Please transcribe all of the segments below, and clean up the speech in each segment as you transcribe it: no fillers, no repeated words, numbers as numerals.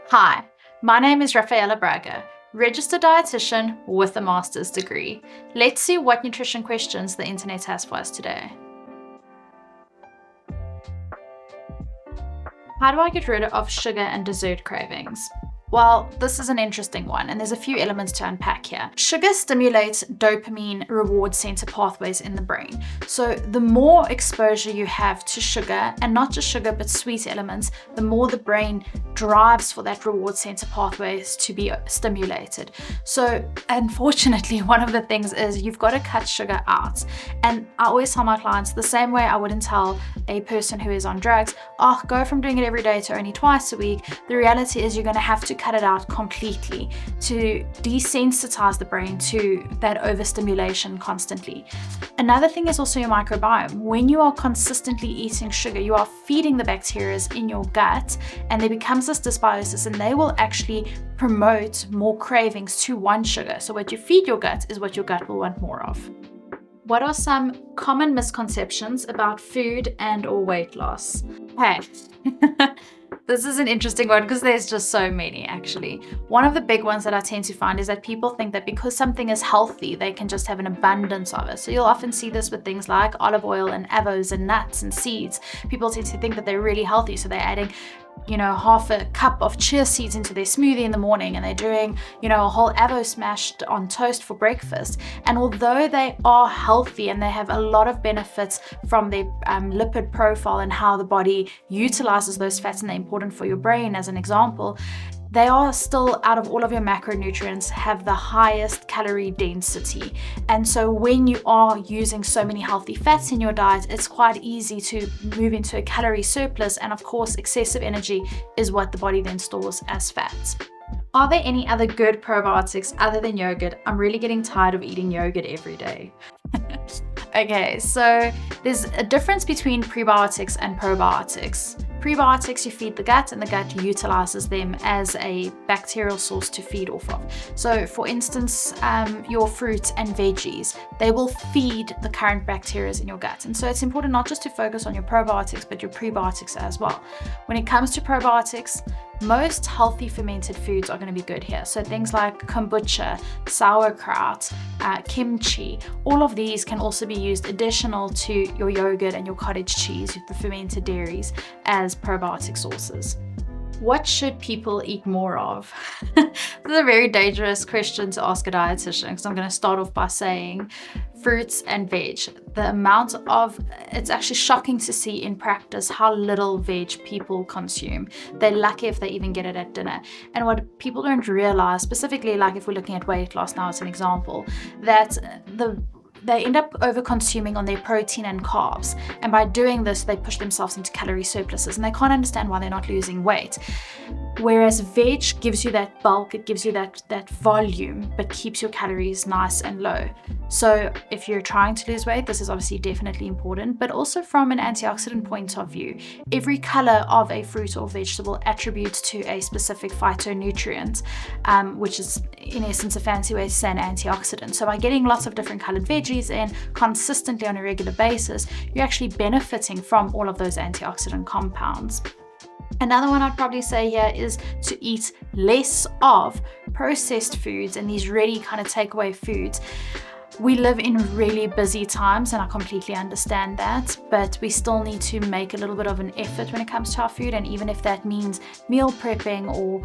Hi, my name is Raffaella Braga, registered dietitian with a master's degree. Let's see what nutrition questions the internet has for us today. How do I get rid of sugar and dessert cravings? Well, this is an interesting one, and there's a few elements to unpack here. Sugar stimulates dopamine reward center pathways in the brain. So the more exposure you have to sugar, and not just sugar, but sweet elements, the more the brain drives for that reward center pathways to be stimulated. So unfortunately, one of the things is you've got to cut sugar out. And I always tell my clients the same way I wouldn't tell a person who is on drugs, oh, go from doing it every day to only twice a week. The reality is you're going to have to cut it out completely to desensitize the brain to that overstimulation constantly. Another thing is also your microbiome. When you are consistently eating sugar, you are feeding the bacteria in your gut, and there becomes this dysbiosis, and they will actually promote more cravings to want sugar. So what you feed your gut is what your gut will want more of. What are some common misconceptions about food and or weight loss? Hey, this is an interesting one because there's just so many actually. One of the big ones that I tend to find is that people think that because something is healthy, they can just have an abundance of it. So you'll often see this with things like olive oil and avos and nuts and seeds. People tend to think that they're really healthy, so they're adding half a cup of chia seeds into their smoothie in the morning, and they're doing, a whole avo smashed on toast for breakfast. And although they are healthy and they have a lot of benefits from their lipid profile and how the body utilizes those fats, and they're important for your brain as an example, they are still, out of all of your macronutrients, have the highest calorie density. And so when you are using so many healthy fats in your diet, it's quite easy to move into a calorie surplus. And of course, excessive energy is what the body then stores as fats. Are there any other good probiotics other than yogurt? I'm really getting tired of eating yogurt every day. Okay, so there's a difference between prebiotics and probiotics. Prebiotics, you feed the gut, and the gut utilizes them as a bacterial source to feed off of. So for instance, your fruits and veggies, they will feed the current bacteria in your gut. And so it's important not just to focus on your probiotics, but your prebiotics as well. When it comes to probiotics, most healthy fermented foods are going to be good here. So things like kombucha, sauerkraut, kimchi, all of these can also be used additional to your yogurt and your cottage cheese, the fermented dairies, as probiotic sources. What should people eat more of? This is a very dangerous question to ask a dietitian, because I'm going to start off by saying fruits and veg. The amount of, it's actually shocking to see in practice how little veg people consume. They're lucky if they even get it at dinner. And what people don't realize, specifically like if we're looking at weight loss now as an example, that they end up over-consuming on their protein and carbs. And by doing this, they push themselves into calorie surpluses, and they can't understand why they're not losing weight. Whereas veg gives you that bulk, it gives you that volume, but keeps your calories nice and low. So if you're trying to lose weight, this is obviously definitely important, but also from an antioxidant point of view. Every color of a fruit or vegetable attributes to a specific phytonutrient, which is in essence a fancy way to say an antioxidant. So by getting lots of different colored veggies in consistently on a regular basis, you're actually benefiting from all of those antioxidant compounds. Another one I'd probably say here is to eat less of processed foods and these ready kind of takeaway foods. We live in really busy times, and I completely understand that, but we still need to make a little bit of an effort when it comes to our food. And even if that means meal prepping or,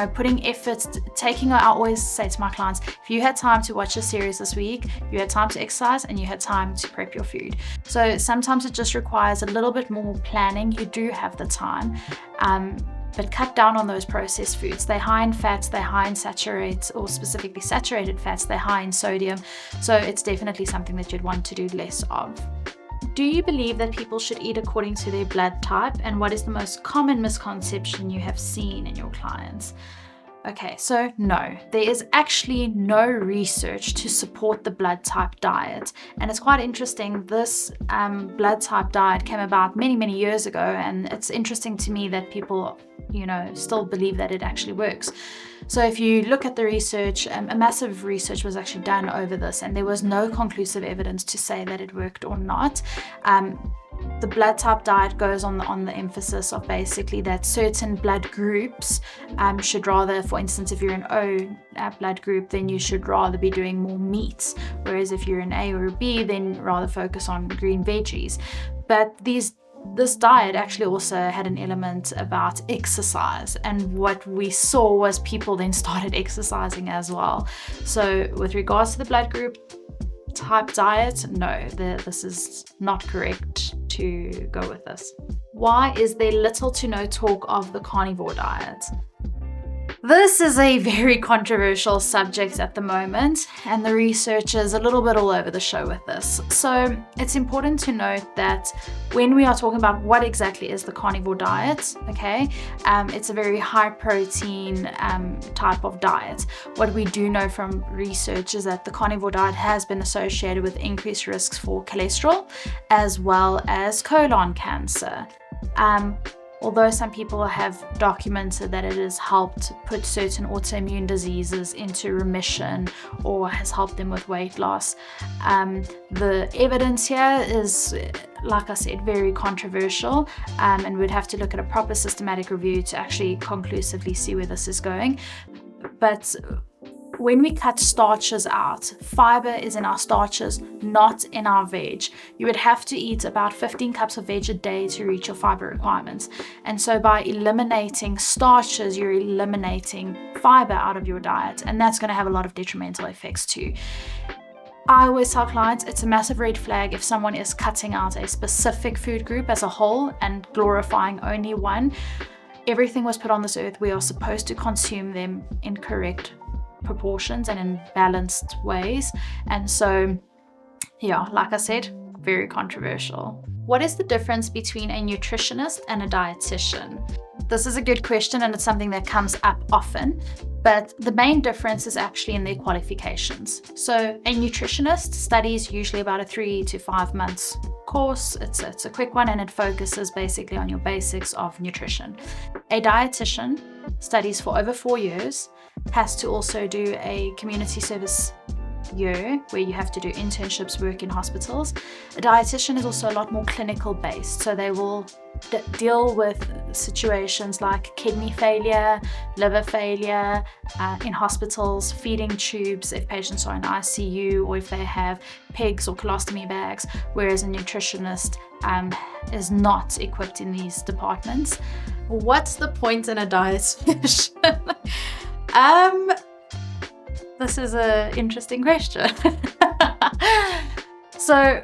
putting efforts, I always say to my clients, if you had time to watch a series this week, you had time to exercise, and you had time to prep your food. So sometimes it just requires a little bit more planning. You do have the time. But cut down on those processed foods. They're high in fats, they're high in saturated, or specifically saturated fats, they're high in sodium. So it's definitely something that you'd want to do less of. Do you believe that people should eat according to their blood type? And what is the most common misconception you have seen in your clients? Okay, so no, there is actually no research to support the blood type diet. And it's quite interesting, this blood type diet came about many, many years ago, and it's interesting to me that people, still believe that it actually works. So if you look at the research, a massive research was actually done over this, and there was no conclusive evidence to say that it worked or not. The blood type diet goes on the emphasis of basically that certain blood groups should rather, for instance, if you're an O blood group, then you should rather be doing more meats, whereas if you're an A or a B, then rather focus on green veggies. But this diet actually also had an element about exercise, and what we saw was people then started exercising as well. So with regards to the blood group type diet, no, this is not correct to go with this. Why is there little to no talk of the carnivore diet? This is a very controversial subject at the moment, and the research is a little bit all over the show with this. So it's important to note that when we are talking about what exactly is the carnivore diet, okay, it's a very high protein type of diet. What we do know from research is that the carnivore diet has been associated with increased risks for cholesterol as well as colon cancer. Although some people have documented that it has helped put certain autoimmune diseases into remission or has helped them with weight loss, the evidence here is, like I said, very controversial, and we'd have to look at a proper systematic review to actually conclusively see where this is going. But when we cut starches out, fiber is in our starches, not in our veg. You would have to eat about 15 cups of veg a day to reach your fiber requirements. And so by eliminating starches, you're eliminating fiber out of your diet, and that's going to have a lot of detrimental effects too. I always tell clients it's a massive red flag if someone is cutting out a specific food group as a whole and glorifying only one. Everything was put on this earth. We are supposed to consume them in correct proportions and in balanced ways. And so, yeah, like I said, very controversial. What is the difference between a nutritionist and a dietitian? This is a good question, and it's something that comes up often, but the main difference is actually in their qualifications. So a nutritionist studies usually about a 3 to 5 months course. It's a quick one, and it focuses basically on your basics of nutrition. A dietitian studies for over 4 years, has to also do a community service year where you have to do internships, work in hospitals. A dietitian is also a lot more clinical based, so they will deal with situations like kidney failure, liver failure in hospitals, feeding tubes if patients are in ICU, or if they have PEGs or colostomy bags, whereas a nutritionist is not equipped in these departments. What's the point in a dietitian? This is an interesting question. So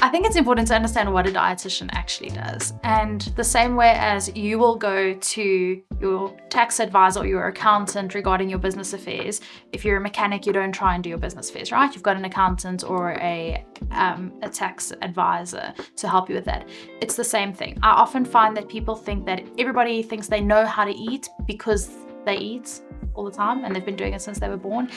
I think it's important to understand what a dietitian actually does. And the same way as you will go to your tax advisor or your accountant regarding your business affairs, if you're a mechanic, you don't try and do your business affairs, right? You've got an accountant or a tax advisor to help you with that. It's the same thing. I often find that people think that everybody thinks they know how to eat because they eat all the time and they've been doing it since they were born,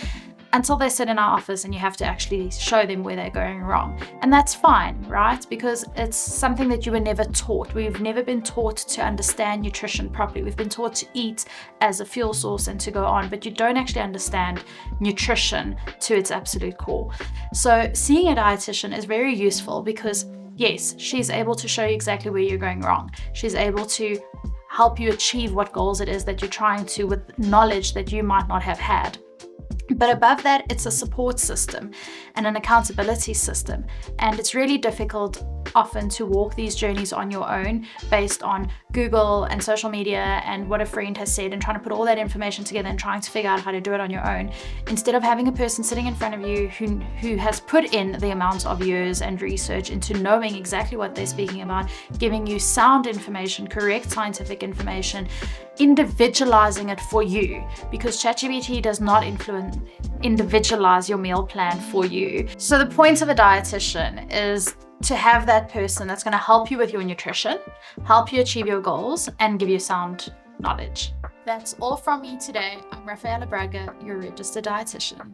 until they sit in our office and you have to actually show them where they're going wrong. And that's fine, right? Because it's something that you were never taught. We've never been taught to understand nutrition properly. We've been taught to eat as a fuel source and to go on, but you don't actually understand nutrition to its absolute core. So seeing a dietitian is very useful because yes, she's able to show you exactly where you're going wrong. She's able to help you achieve what goals it is that you're trying to with knowledge that you might not have had. But above that, it's a support system and an accountability system. And it's really difficult often to walk these journeys on your own based on Google and social media and what a friend has said and trying to put all that information together and trying to figure out how to do it on your own. Instead of having a person sitting in front of you who has put in the amount of years and research into knowing exactly what they're speaking about, giving you sound information, correct scientific information, individualizing it for you, because ChatGPT does not individualize your meal plan for you. So the point of a dietitian is to have that person that's going to help you with your nutrition, help you achieve your goals, and give you sound knowledge. That's all from me today. I'm Raffaella Braga, your registered dietitian.